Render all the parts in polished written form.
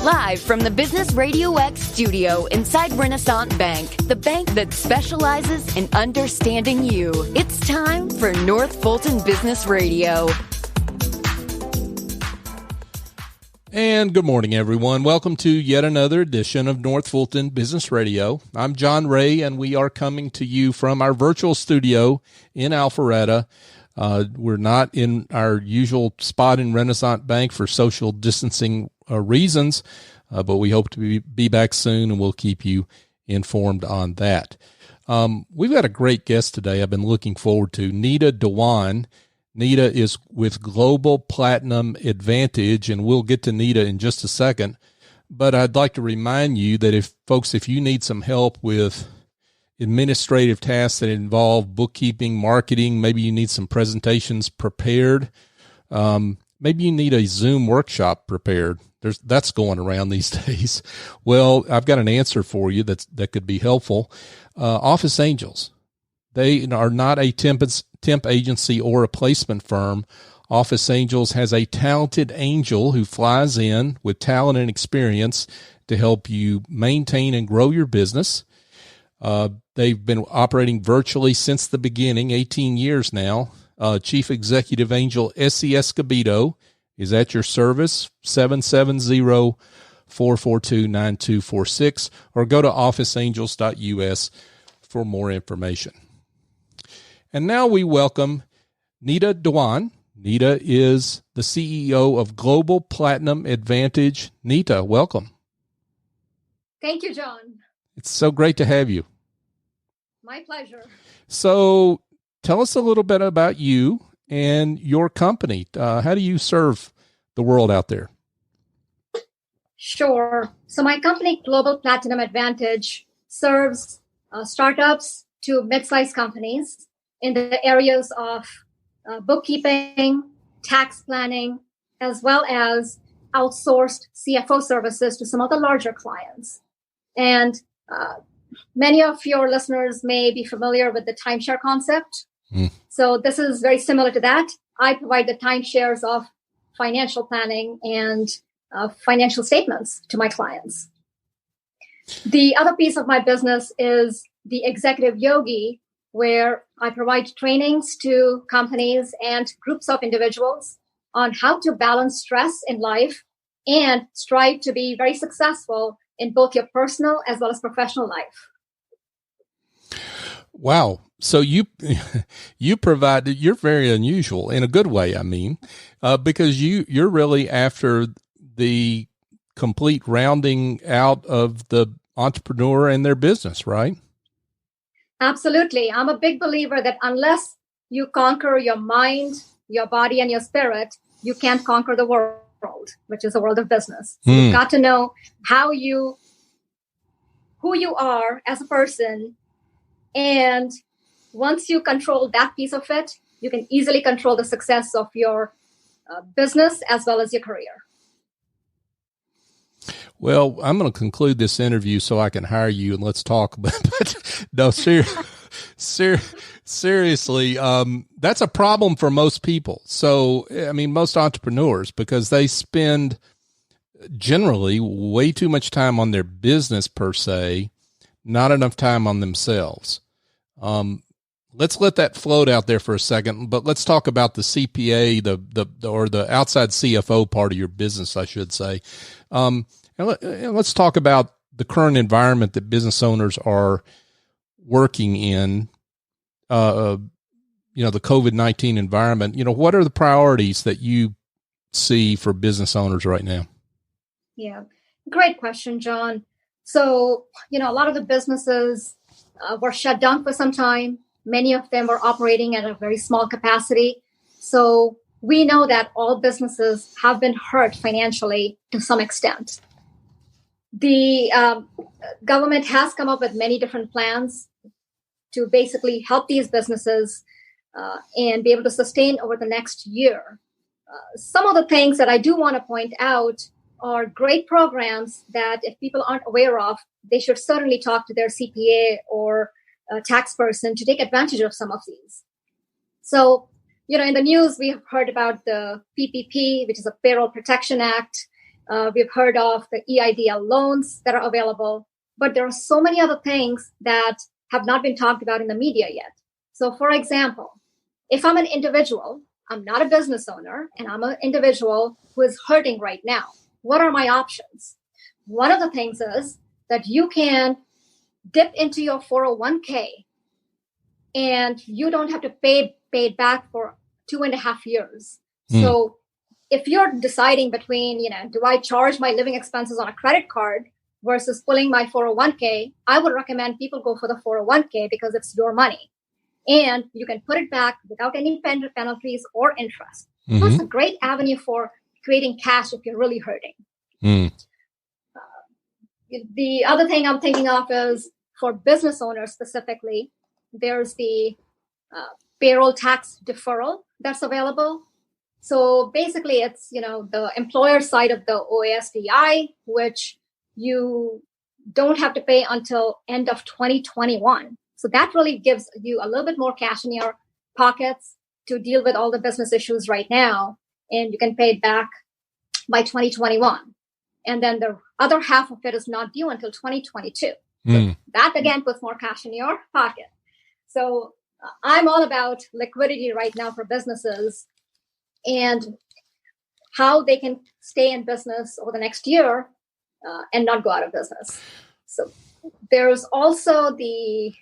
Live from the Business RadioX studio inside Renaissance Bank, the bank that specializes in understanding you. It's time for North Fulton Business Radio. And good morning, everyone. Welcome to yet another edition of North Fulton Business Radio. I'm John Ray, and we are coming to you from our virtual studio in Alpharetta. We're not in our usual spot in Renaissance Bank for social distancing reasons, but we hope to be back soon, and we'll keep you informed on that. We've got a great guest today I've been looking forward to, Neeti Dewan. Neeti is with Global Platinum AdvantEdge, and we'll get to Neeti in just a second. But I'd like to remind you that if you need some help with administrative tasks that involve bookkeeping, marketing, maybe you need some presentations prepared, maybe you need a Zoom workshop prepared. That's going around these days. Well, I've got an answer for you that could be helpful. Office Angels. They are not a temp agency or a placement firm. Office Angels has a talented angel who flies in with talent and experience to help you maintain and grow your business. They've been operating virtually since the beginning, 18 years now. Chief Executive Angel Essie Escobedo is at your service, 770-442-9246, or go to officeangels.us for more information. And now we welcome Neeti Dewan. Neeti is the CEO of Global Platinum AdvantEdge. Neeti, welcome. Thank you, John. It's so great to have you. My pleasure. So tell us a little bit about you and your company. How do you serve the world out there? Sure. So my company, Global Platinum AdvantEdge, serves startups to mid-sized companies in the areas of bookkeeping, tax planning, as well as outsourced CFO services to some of the larger clients. And many of your listeners may be familiar with the timeshare concept. So this is very similar to that. I provide the timeshares of financial planning and financial statements to my clients. The other piece of my business is the executive Yogi, where I provide trainings to companies and groups of individuals on how to balance stress in life and strive to be very successful in both your personal as well as professional life. Wow. So you provide, you're very unusual in a good way, I mean, because you're really after the complete rounding out of the entrepreneur and their business, right? Absolutely. I'm a big believer that unless you conquer your mind, your body, and your spirit, you can't conquer the world, which is the world of business. So you've got to know who you are as a person. And once you control that piece of it, you can easily control the success of your business as well as your career. Well, I'm going to conclude this interview so I can hire you and let's talk. But no, seriously, that's a problem for most people. So, I mean, most entrepreneurs, because they spend generally way too much time on their business per se, not enough time on themselves. Let's let that float out there for a second, but let's talk about the CPA, the outside CFO part of your business, I should say. And let's talk about the current environment that business owners are working in, the COVID-19 environment. What are the priorities that you see for business owners right now? Yeah, great question, John. So, a lot of the businesses were shut down for some time. Many of them were operating at a very small capacity. So we know that all businesses have been hurt financially to some extent. The government has come up with many different plans to basically help these businesses and be able to sustain over the next year. Some of the things that I do want to point out are great programs that if people aren't aware of, they should certainly talk to their CPA or tax person to take advantage of some of these. So, in the news, we have heard about the PPP, which is a Payroll Protection Act. We've heard of the EIDL loans that are available, but there are so many other things that have not been talked about in the media yet. So, for example, if I'm an individual, I'm not a business owner, and I'm an individual who is hurting right now, what are my options? One of the things is that you can dip into your 401k and you don't have to pay it back for 2.5 years. So if you're deciding between, do I charge my living expenses on a credit card versus pulling my 401k, I would recommend people go for the 401k because it's your money. And you can put it back without any penalties or interest. Mm-hmm. So it's a great avenue for creating cash if you're really hurting. The other thing I'm thinking of is for business owners specifically, there's the payroll tax deferral that's available. So basically it's, the employer side of the OASDI, which you don't have to pay until end of 2021. So that really gives you a little bit more cash in your pockets to deal with all the business issues right now. And you can pay it back by 2021. And then the other half of it is not due until 2022. So that, again, puts more cash in your pocket. So I'm all about liquidity right now for businesses and how they can stay in business over the next year and not go out of business. So there's also the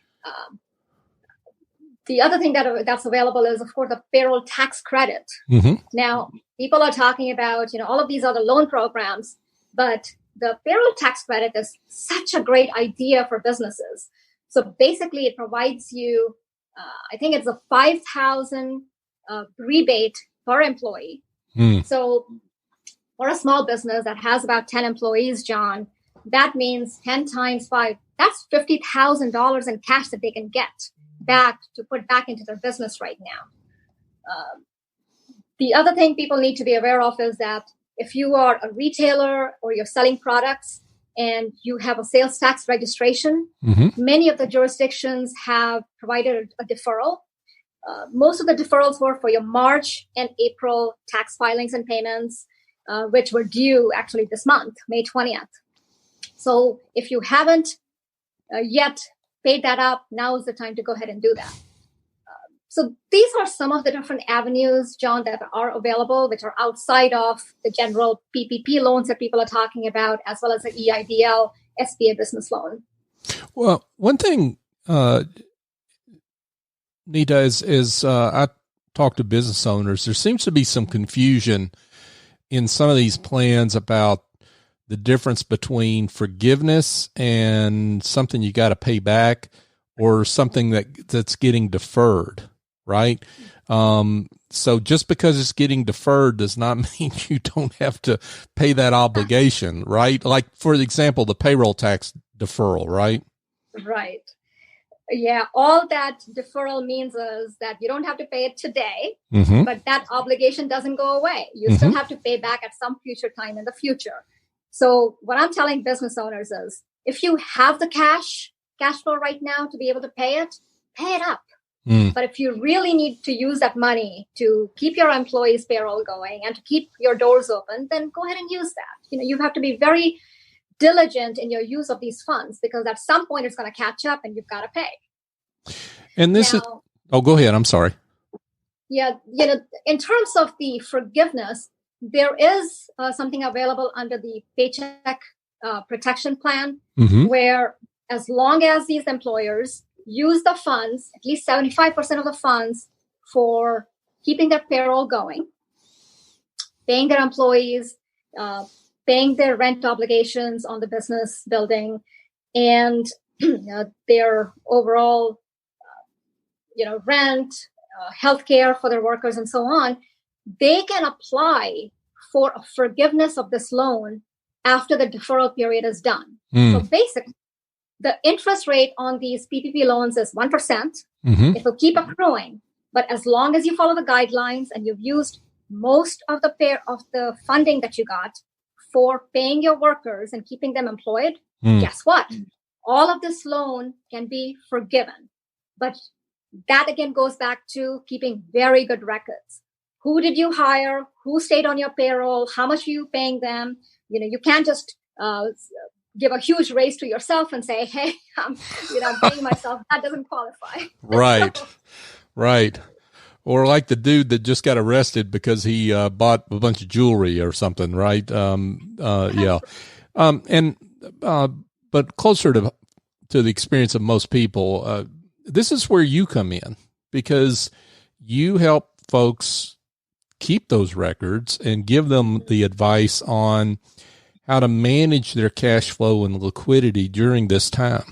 other thing that's available is, of course, the payroll tax credit. Mm-hmm. Now, people are talking about, all of these other loan programs, but the payroll tax credit is such a great idea for businesses. So basically, it provides you, I think it's a $5,000 rebate per employee. So for a small business that has about 10 employees, John, that means 10 times 5, that's $50,000 in cash that they can get back to put back into their business right now. The other thing people need to be aware of is that if you are a retailer or you're selling products and you have a sales tax registration, many of the jurisdictions have provided a deferral. Most of the deferrals were for your March and April tax filings and payments, which were due actually this month, May 20th. So if you haven't yet paid that up, now is the time to go ahead and do that. So these are some of the different avenues, John, that are available, which are outside of the general PPP loans that people are talking about, as well as the EIDL, SBA business loan. Well, one thing, Nita, is I talk to business owners. There seems to be some confusion in some of these plans about the difference between forgiveness and something you got to pay back or something that's getting deferred. Right. So just because it's getting deferred does not mean you don't have to pay that obligation, right? Like, for example, the payroll tax deferral, right? Right. Yeah. All that deferral means is that you don't have to pay it today, but that obligation doesn't go away. You still have to pay back at some future time in the future. So what I'm telling business owners is, if you have the cash flow right now to be able to pay it up. But if you really need to use that money to keep your employees' payroll going and to keep your doors open, then go ahead and use that. You have to be very diligent in your use of these funds because at some point it's going to catch up and you've got to pay. And this go ahead. I'm sorry. Yeah. In terms of the forgiveness, there is something available under the Paycheck Protection Plan where as long as these employers use the funds, at least 75% of the funds, for keeping their payroll going, paying their employees, paying their rent obligations on the business building, and their overall, rent, healthcare for their workers, and so on, they can apply for a forgiveness of this loan after the deferral period is done. So basically, the interest rate on these PPP loans is 1%. It will keep accruing, but as long as you follow the guidelines and you've used most of the funding that you got for paying your workers and keeping them employed, guess what? All of this loan can be forgiven. But that again goes back to keeping very good records. who did you hire, who stayed on your payroll, how much are you paying them. You can't just give a huge raise to yourself and say, hey, I'm paying myself. That doesn't qualify. Right. Right. Or like the dude that just got arrested because he bought a bunch of jewelry or something, right? Yeah. But closer to the experience of most people, this is where you come in, because you help folks keep those records and give them the advice on how to manage their cash flow and liquidity during this time.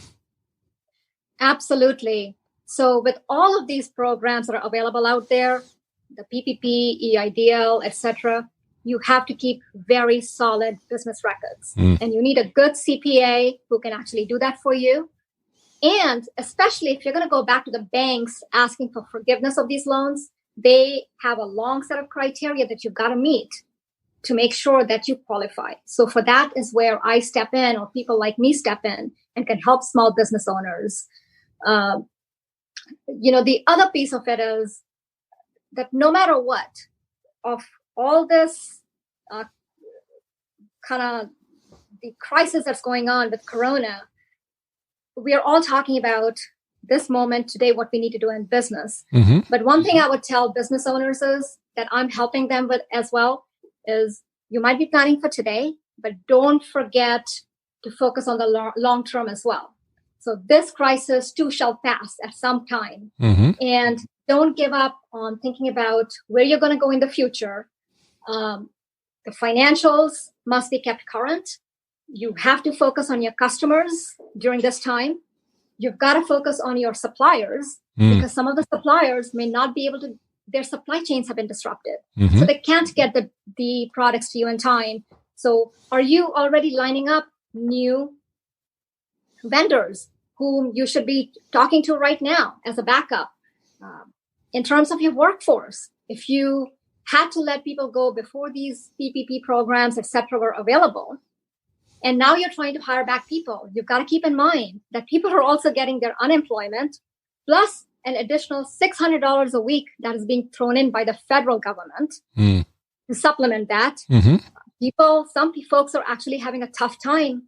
Absolutely. So with all of these programs that are available out there, the PPP, EIDL, etc., you have to keep very solid business records. And you need a good CPA who can actually do that for you. And especially if you're going to go back to the banks asking for forgiveness of these loans, they have a long set of criteria that you've got to meet to make sure that you qualify. So for that is where I step in, or people like me step in and can help small business owners. The other piece of it is that no matter what, of all this kind of the crisis that's going on with Corona, we are all talking about this moment today, what we need to do in business. But one thing I would tell business owners is that I'm helping them with as well is you might be planning for today, but don't forget to focus on the long term as well. So this crisis too shall pass at some time. And don't give up on thinking about where you're going to go in the future. The financials must be kept current. You have to focus on your customers during this time. You've got to focus on your suppliers because some of the suppliers may not be able to, their supply chains have been disrupted. So they can't get the products to you in time. So are you already lining up new vendors whom you should be talking to right now as a backup? In terms of your workforce, if you had to let people go before these PPP programs, etc., were available, and now you're trying to hire back people, you've got to keep in mind that people are also getting their unemployment plus an additional $600 a week that is being thrown in by the federal government to supplement that. Some folks are actually having a tough time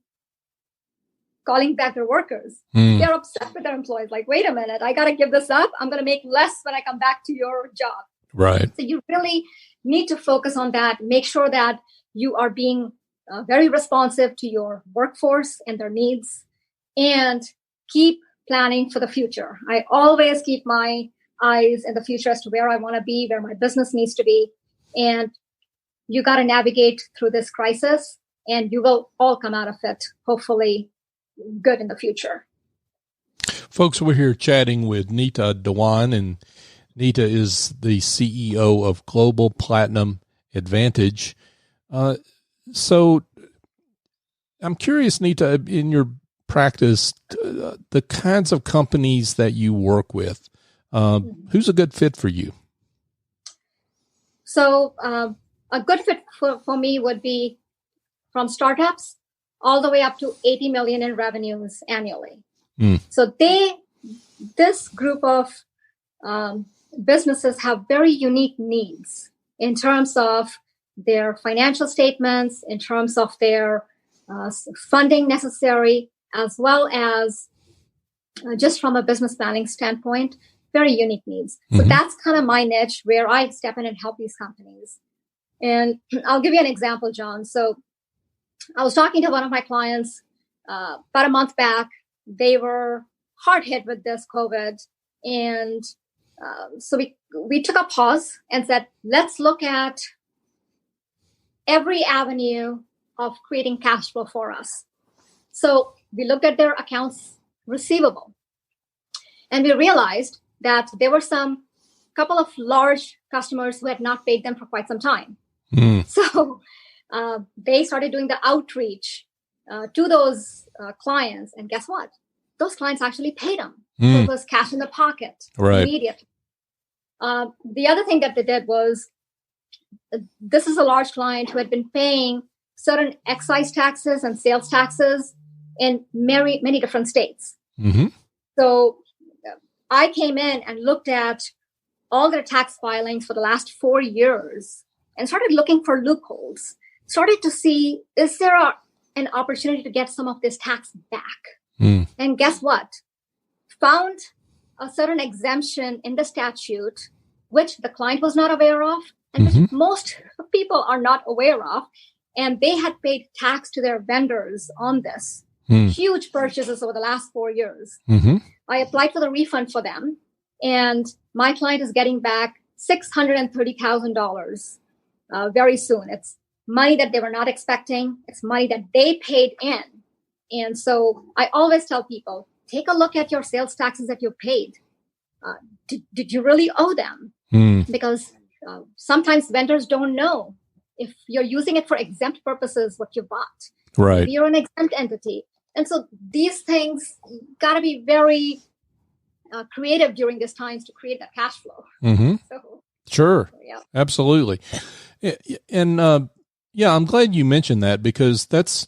calling back their workers. They're upset with their employees. Like, wait a minute, I got to give this up. I'm going to make less when I come back to your job. Right. So you really need to focus on that. Make sure that you are being very responsive to your workforce and their needs, and keep planning for the future. I always keep my eyes in the future as to where I want to be, where my business needs to be. And you got to navigate through this crisis, and you will all come out of it, hopefully good in the future. Folks, we're here chatting with Neeti Dewan, and Neeti is the CEO of Global Platinum AdvantEdge. So I'm curious, Neeti, in your practice, the kinds of companies that you work with, who's a good fit for you? So a good fit for me would be from startups all the way up to 80 million in revenues annually. So this group of businesses have very unique needs in terms of their financial statements, in terms of their funding necessary, as well as just from a business planning standpoint, very unique needs. So that's kind of my niche where I step in and help these companies. And I'll give you an example, John. So I was talking to one of my clients about a month back. They were hard hit with this COVID. And so we took a pause and said, let's look at every avenue of creating cash flow for us. So we looked at their accounts receivable, and we realized that there were some couple of large customers who had not paid them for quite some time. So they started doing the outreach to those clients, and guess what? Those clients actually paid them. So it was cash in the pocket immediately. The other thing that they did was, this is a large client who had been paying certain excise taxes and sales taxes in many different states. So I came in and looked at all their tax filings for the last 4 years and started looking for loopholes, started to see, is there an opportunity to get some of this tax back? And guess what? Found a certain exemption in the statute, which the client was not aware of, and which most people are not aware of. And they had paid tax to their vendors on this. Huge purchases over the last 4 years. I applied for the refund for them, and my client is getting back $630,000 very soon. It's money that they were not expecting. It's money that they paid in. And so I always tell people, take a look at your sales taxes that you paid. Did you really owe them? Because sometimes vendors don't know if you're using it for exempt purposes, what you bought. Right. Maybe you're an exempt entity. And so these things got to be very creative during these times to create that cash flow. Sure. Yeah. Absolutely. And I'm glad you mentioned that, because that's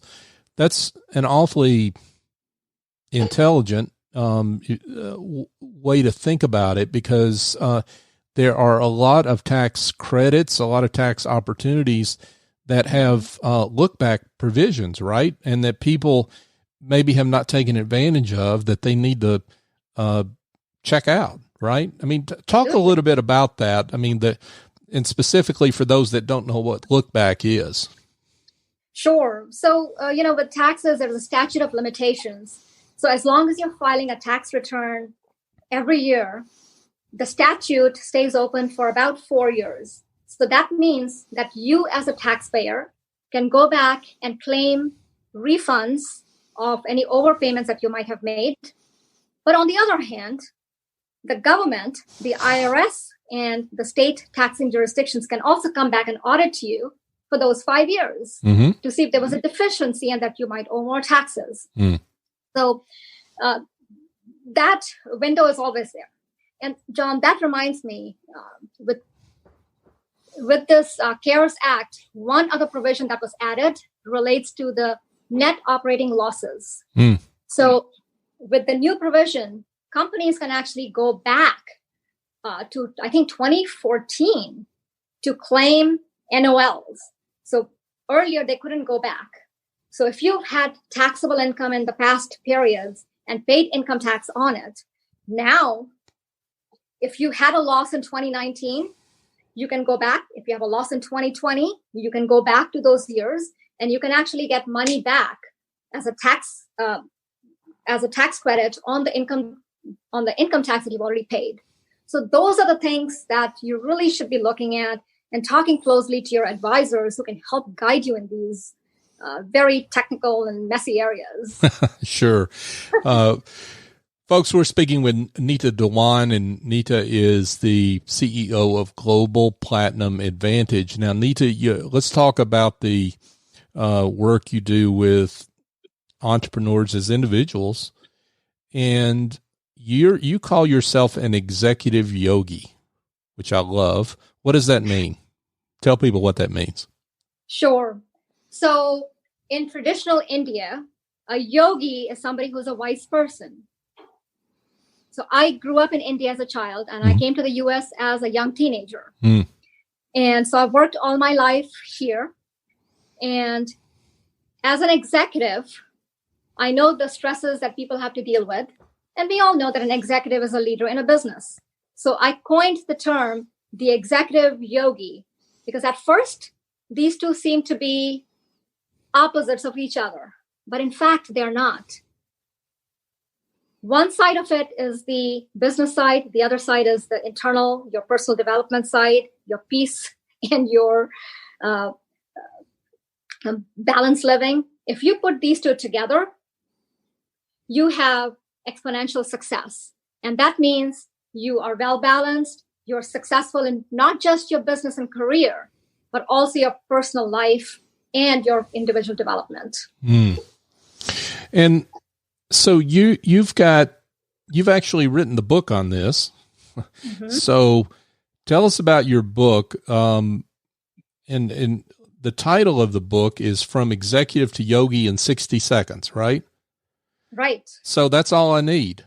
an awfully intelligent way to think about it, because there are a lot of tax credits, a lot of tax opportunities that have look-back provisions, right? And that people maybe have not taken advantage of, that they need to check out, right? I mean, talk a little bit about that. I mean, and specifically for those that don't know what look-back is. Sure. So, with taxes, there's a statute of limitations. So as long as you're filing a tax return every year, the statute stays open for about 4 years. So that means that you as a taxpayer can go back and claim refunds of any overpayments that you might have made. But on the other hand, the government, the IRS, and the state taxing jurisdictions can also come back and audit you for those 5 years to see if there was a deficiency and that you might owe more taxes. So that window is always there. And John, that reminds me, with this CARES Act, one other provision that was added relates to the net operating losses. So with the new provision, companies can actually go back to, I think, 2014 to claim NOLs. So earlier they couldn't go back. So if you had taxable income in the past periods and paid income tax on it, now, if you had a loss in 2019, you can go back. If you have a loss in 2020, you can go back to those years, and you can actually get money back as a tax credit on the income tax that you've already paid. So those are the things that you really should be looking at and talking closely to your advisors who can help guide you in these very technical and messy areas. Sure. Folks, we're speaking with Neeti Dewan, and Neeti is the CEO of Global Platinum AdvantEdge. Now, Neeti, let's talk about the work you do with entrepreneurs as individuals. And you call yourself an executive yogi, which I love. What does that mean? Tell people what that means. Sure. So in traditional India, a yogi is somebody who's a wise person. So I grew up in India as a child, and I came to the U.S. as a young teenager. And so I've worked all my life here. And as an executive, I know the stresses that people have to deal with. And we all know that an executive is a leader in a business. So I coined the term the executive yogi, because at first, these two seem to be opposites of each other. But in fact, they're not. One side of it is the business side. The other side is the internal, your personal development side, your peace and your balanced living. If you put these two together, you have exponential success. And that means you are well balanced. You're successful in not just your business and career, but also your personal life and your individual development. And so you've actually written the book on this. So tell us about your book. And the title of the book is From Executive to Yogi in 60 Seconds, right? Right. So that's all I need.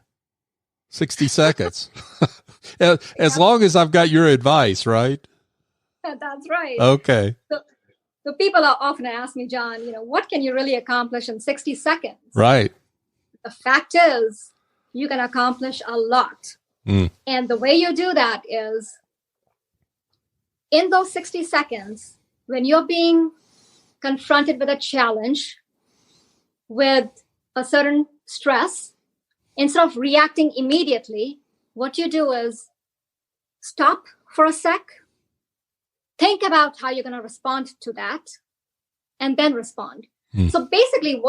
60 seconds. As long as I've got your advice, right? That's right. Okay. So people are often ask me, John, what can you really accomplish in 60 seconds? Right. The fact is, you can accomplish a lot. And the way you do that is, in those 60 seconds, when you're being confronted with a challenge, with a certain stress, instead of reacting immediately, what you do is stop for a sec, think about how you're going to respond to that, and then respond. So basically,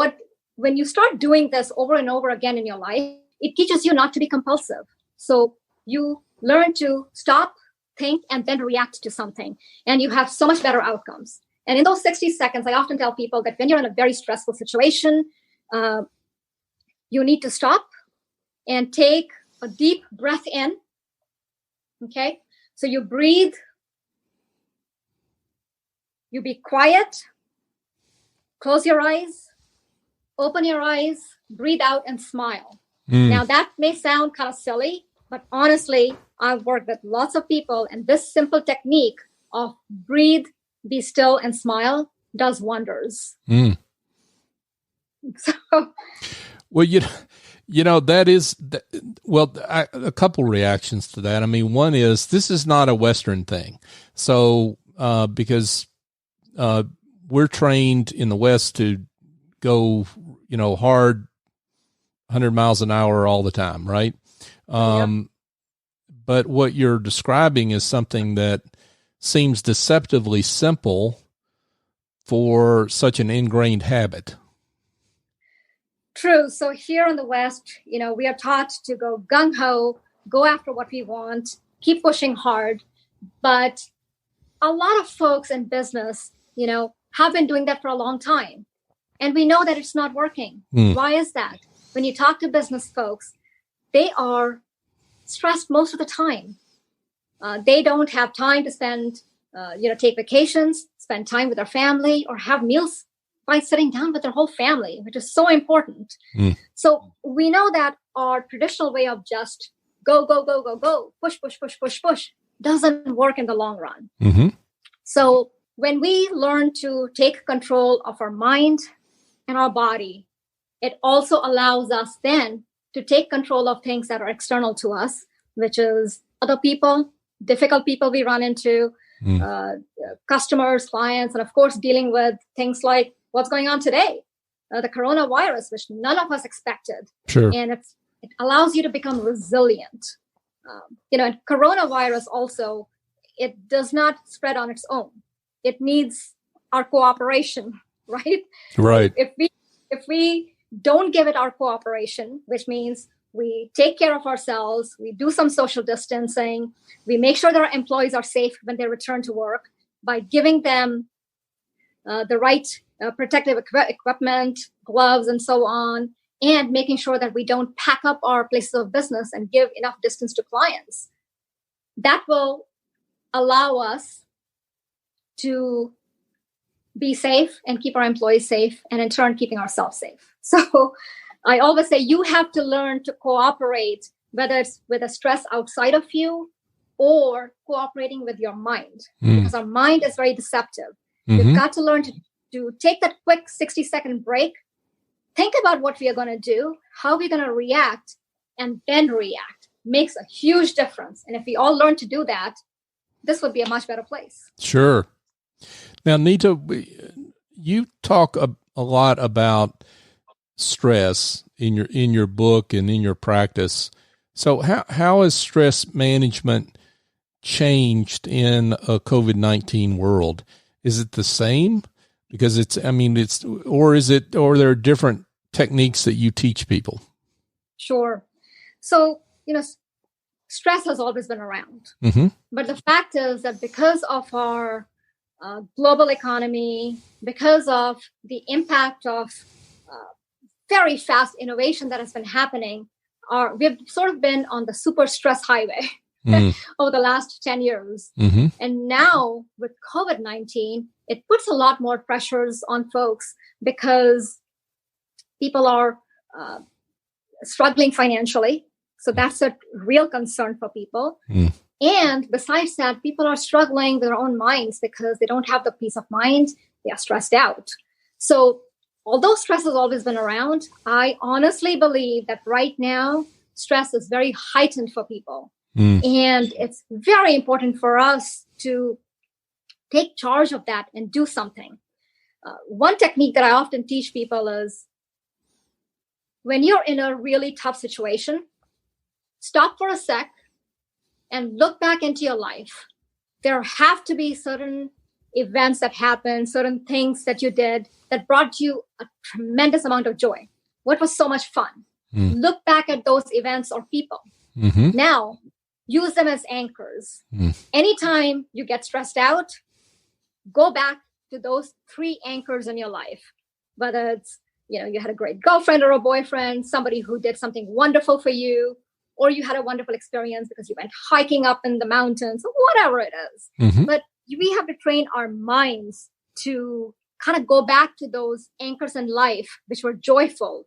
when you start doing this over and over again in your life, it teaches you not to be compulsive. So you learn to stop, think, and then react to something. And you have so much better outcomes. And in those 60 seconds, I often tell people that when you're in a very stressful situation, you need to stop and take a deep breath in. Okay? So you breathe. You be quiet. Close your eyes. Open your eyes. Breathe out and smile. Now, that may sound kind of silly, but honestly, I've worked with lots of people, and this simple technique of breathe, be still, and smile does wonders. So, well, a couple reactions to that. I mean, one is, this is not a Western thing. So, because we're trained in the West to go, hard 100 miles an hour all the time, right? But what you're describing is something that seems deceptively simple for such an ingrained habit. True. So here in the West, we are taught to go gung-ho, go after what we want, keep pushing hard. But a lot of folks in business, have been doing that for a long time. And we know that it's not working. Why is that? When you talk to business folks, they are stressed most of the time. They don't have time to spend, take vacations, spend time with their family, or have meals by sitting down with their whole family, which is so important. So we know that our traditional way of just go, go, go, go, go, push, push, push, push, push, doesn't work in the long run. So when we learn to take control of our mind and our body, it also allows us then to take control of things that are external to us, which is other people, difficult people we run into, customers, clients, and of course, dealing with things like what's going on today, the coronavirus, which none of us expected. Sure. And it allows you to become resilient. And coronavirus also, it does not spread on its own. It needs our cooperation, right? Right. If we don't give it our cooperation, which means we take care of ourselves, we do some social distancing, we make sure that our employees are safe when they return to work by giving them the right protective equipment, gloves, and so on, and making sure that we don't pack up our places of business and give enough distance to clients. That will allow us to be safe and keep our employees safe, and in turn, keeping ourselves safe. So I always say you have to learn to cooperate, whether it's with a stress outside of you or cooperating with your mind, because our mind is very deceptive. You've got to learn to take that quick 60-second break, think about what we are going to do, how we're going to react, and then react. Makes a huge difference. And if we all learn to do that, this would be a much better place. Sure. Now, Neeta, you talk a lot about stress in your book and in your practice. So how has stress management changed in a COVID-19 world? Is it the same? Because or there are different techniques that you teach people? Sure. So, stress has always been around. But the fact is that because of our global economy, because of the impact of very fast innovation that has been happening, we've sort of been on the super stress highway over the last 10 years. And now with COVID-19, it puts a lot more pressures on folks because people are struggling financially. So that's a real concern for people. And besides that, people are struggling with their own minds because they don't have the peace of mind. They are stressed out. So although stress has always been around, I honestly believe that right now, stress is very heightened for people. And it's very important for us to take charge of that and do something. One technique that I often teach people is when you're in a really tough situation, stop for a sec and look back into your life. There have to be certain events that happened, certain things that you did that brought you a tremendous amount of joy. What was so much fun? Look back at those events or people. Now, use them as anchors. Anytime you get stressed out, go back to those 3 anchors in your life. Whether it's, you had a great girlfriend or a boyfriend, somebody who did something wonderful for you, or you had a wonderful experience because you went hiking up in the mountains, whatever it is. But we have to train our minds to kind of go back to those anchors in life, which were joyful,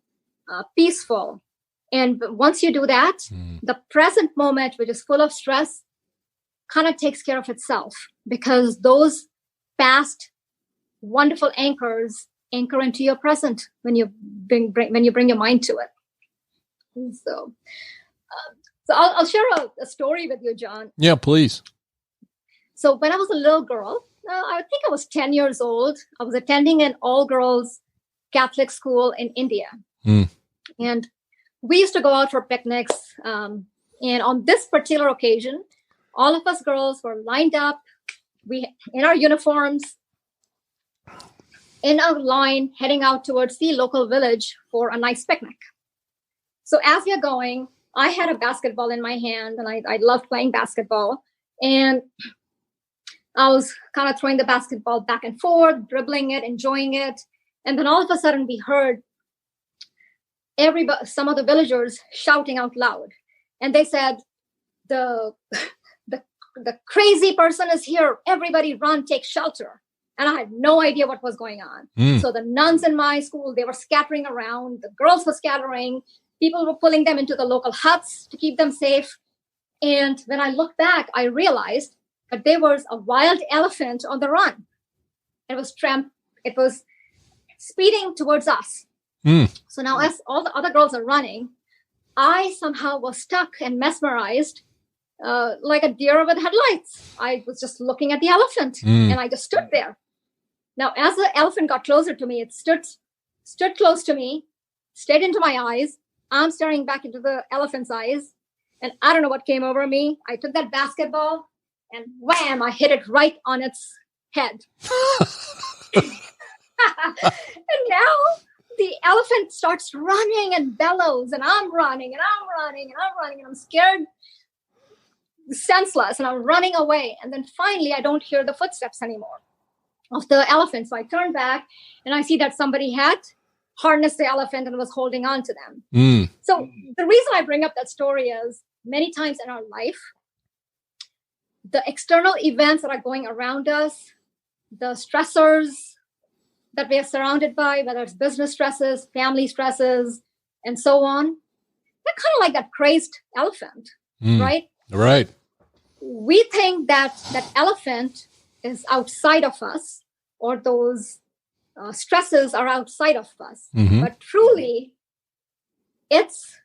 peaceful. And once you do that, the present moment, which is full of stress, kind of takes care of itself, because those past wonderful anchors anchor into your present when you bring your mind to it. So I'll share a story with you, John. Yeah, please. So when I was a little girl, I think I was 10 years old. I was attending an all-girls Catholic school in India. And we used to go out for picnics. And on this particular occasion, all of us girls were lined up. We in our uniforms, in a line, heading out towards the local village for a nice picnic. So as we are going, I had a basketball in my hand, and I loved playing basketball. And I was kind of throwing the basketball back and forth, dribbling it, enjoying it. And then all of a sudden we heard some of the villagers shouting out loud. And they said, the crazy person is here. Everybody run, take shelter. And I had no idea what was going on. So the nuns in my school, they were scattering around. The girls were scattering. People were pulling them into the local huts to keep them safe. And when I looked back, I realized that there was a wild elephant on the run. It was speeding towards us. So now as all the other girls are running, I somehow was stuck and mesmerized like a deer with headlights. I was just looking at the elephant and I just stood there. Now, as the elephant got closer to me, it stood close to me, stayed into my eyes. I'm staring back into the elephant's eyes. And I don't know what came over me. I took that basketball and wham, I hit it right on its head. And now the elephant starts running and bellows, and I'm running and I'm running and I'm running, and I'm scared, senseless, and I'm running away. And then finally, I don't hear the footsteps anymore of the elephant. So I turn back and I see that somebody had harnessed the elephant and was holding on to them. So the reason I bring up that story is many times in our life, the external events that are going around us, the stressors that we are surrounded by, whether it's business stresses, family stresses, and so on, they're kind of like that crazed elephant, right? Right. We think that that elephant is outside of us, or those stresses are outside of us. But truly, it's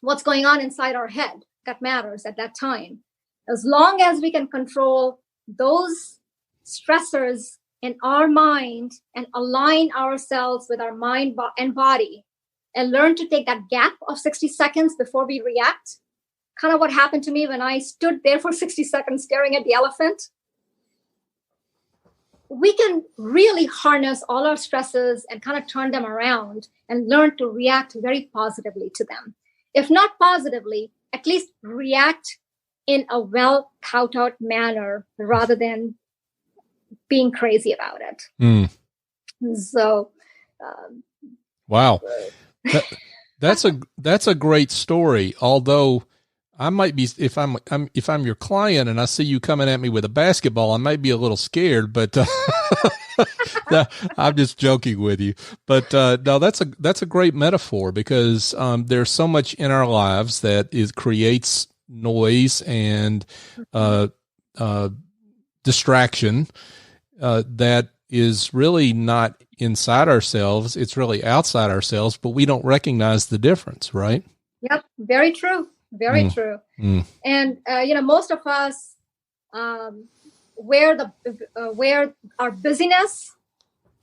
what's going on inside our head that matters at that time. As long as we can control those stressors in our mind and align ourselves with our mind and body and learn to take that gap of 60 seconds before we react, kind of what happened to me when I stood there for 60 seconds staring at the elephant, we can really harness all our stresses and kind of turn them around and learn to react very positively to them. If not positively, at least react in a well thought out manner rather than being crazy about it. So, wow, that's a great story. Although I might be, if I'm your client and I see you coming at me with a basketball, I might be a little scared, but I'm just joking with you. But no, that's a great metaphor, because there's so much in our lives that creates noise and distraction that is really not inside ourselves. It's really outside ourselves, but we don't recognize the difference, right? Yep, very true. Very true. And, most of us wear our busyness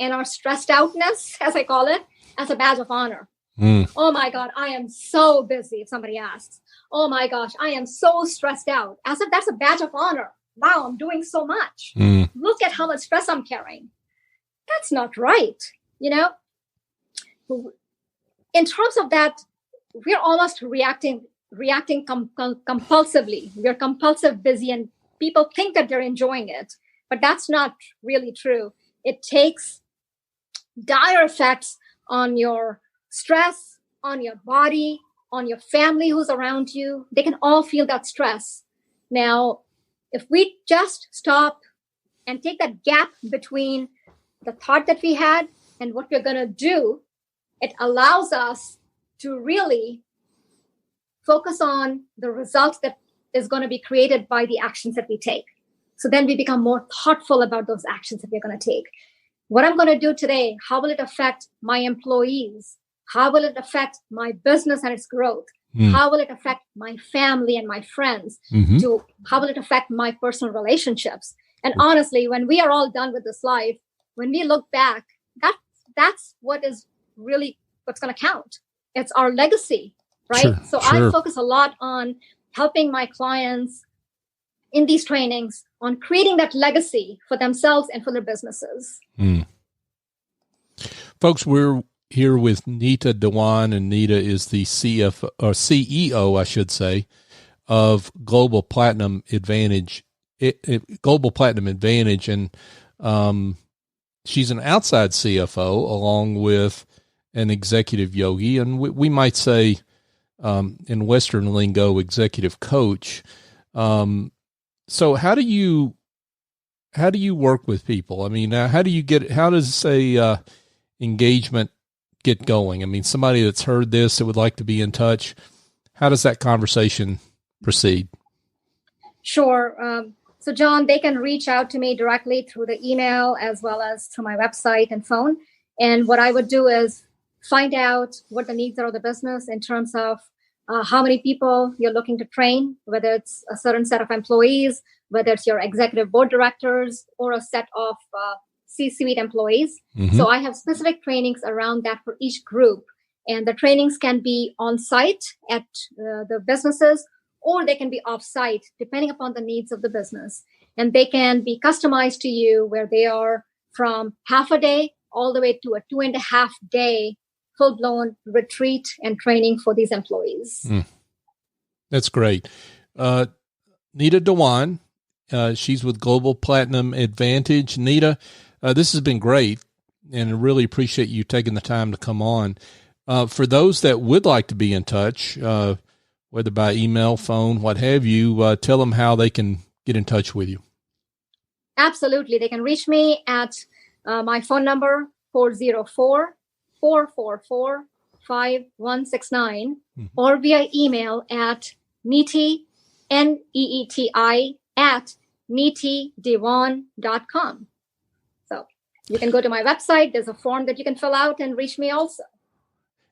and our stressed outness, as I call it, as a badge of honor. Oh my God, I am so busy. If somebody asks, oh my gosh, I am so stressed out. As if that's a badge of honor. Wow, I'm doing so much. Look at how much stress I'm carrying. That's not right. In terms of that, we're almost reacting compulsively. We're compulsive busy, and people think that they're enjoying it, but that's not really true. It takes dire effects on your stress, on your body, on your family who's around you. They can all feel that stress. Now, if we just stop and take that gap between the thought that we had and what we're going to do, it allows us to really focus on the results that is going to be created by the actions that we take. So then we become more thoughtful about those actions that we're going to take. What I'm going to do today, how will it affect my employees? How will it affect my business and its growth? How will it affect my family and my friends? How will it affect my personal relationships? And honestly, when we are all done with this life, when we look back, that's what is really what's going to count. It's our legacy. Right. Sure. I focus a lot on helping my clients in these trainings on creating that legacy for themselves and for their businesses. Folks, we're here with Neeti Dewan, and Neeti is the CEO, I should say, of Global Platinum AdvantEdge. Global Platinum AdvantEdge, and she's an outside CFO along with an executive yogi, and we might say, in Western lingo, executive coach. So how do you work with people? I mean, how does a engagement get going? I mean, somebody that's heard this that would like to be in touch, how does that conversation proceed? Sure. So John, they can reach out to me directly through the email as well as through my website and phone. And what I would do is find out what the needs are of the business in terms of how many people you're looking to train, whether it's a certain set of employees, whether it's your executive board directors or a set of C-suite employees. So I have specific trainings around that for each group. And the trainings can be on site at the businesses, or they can be off site, depending upon the needs of the business. And they can be customized to you, where they are from half a day all the way to a 2.5 day full-blown retreat and training for these employees. That's great. Neeti Dewan, she's with Global Platinum AdvantEdge. Neeti, this has been great, and I really appreciate you taking the time to come on. For those that would like to be in touch, whether by email, phone, what have you, tell them how they can get in touch with you. Absolutely. They can reach me at my phone number, 404-444-5169, or via email at Neeti, Neeti, at neetidewan.com. So you can go to my website. There's a form that you can fill out and reach me also.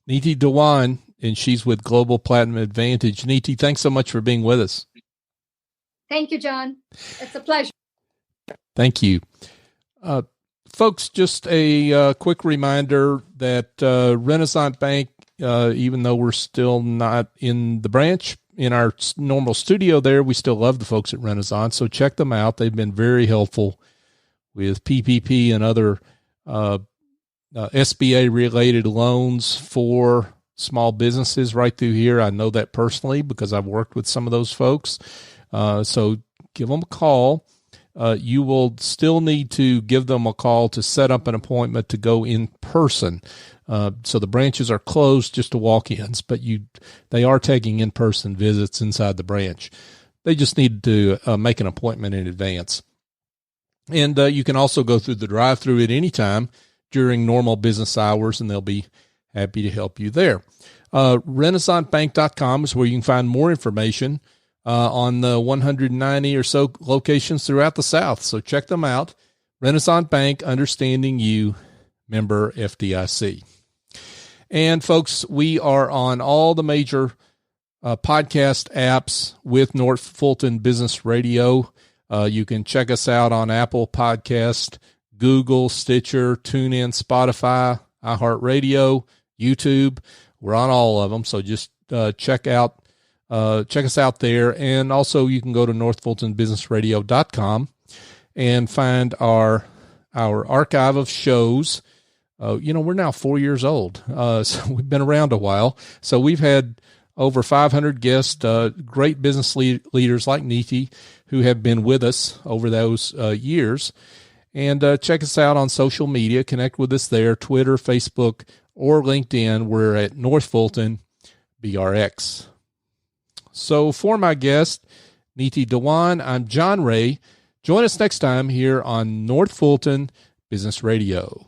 Neeti Dewan, and she's with Global Platinum AdvantEdge. Neeti, thanks so much for being with us. Thank you, John. It's a pleasure. Thank you. Folks, just a quick reminder that Renaissance Bank, even though we're still not in the branch, in our normal studio there, we still love the folks at Renaissance. So check them out. They've been very helpful with PPP and other SBA-related loans for small businesses right through here. I know that personally because I've worked with some of those folks. So give them a call. you will still need to give them a call to set up an appointment to go in person. So the branches are closed just to walk-ins, but they are taking in-person visits inside the branch. They just need to make an appointment in advance. And you can also go through the drive-through at any time during normal business hours, and they'll be happy to help you there. RenaissanceBank.com is where you can find more information on the 190 or so locations throughout the South. So check them out. Renaissance Bank, understanding you, member FDIC. And folks, we are on all the major podcast apps with North Fulton Business Radio. You can check us out on Apple Podcast, Google, Stitcher, TuneIn, Spotify, iHeartRadio, YouTube. We're on all of them. So just check us out there. And also you can go to northfultonbusinessradio.com and find our archive of shows. We're now 4 years old. So we've been around a while. So we've had over 500 guests, great business leaders like Neeti who have been with us over those years. And check us out on social media. Connect with us there, Twitter, Facebook, or LinkedIn. We're at North Fulton BRX. So for my guest, Neeti Dewan, I'm John Ray. Join us next time here on North Fulton Business Radio.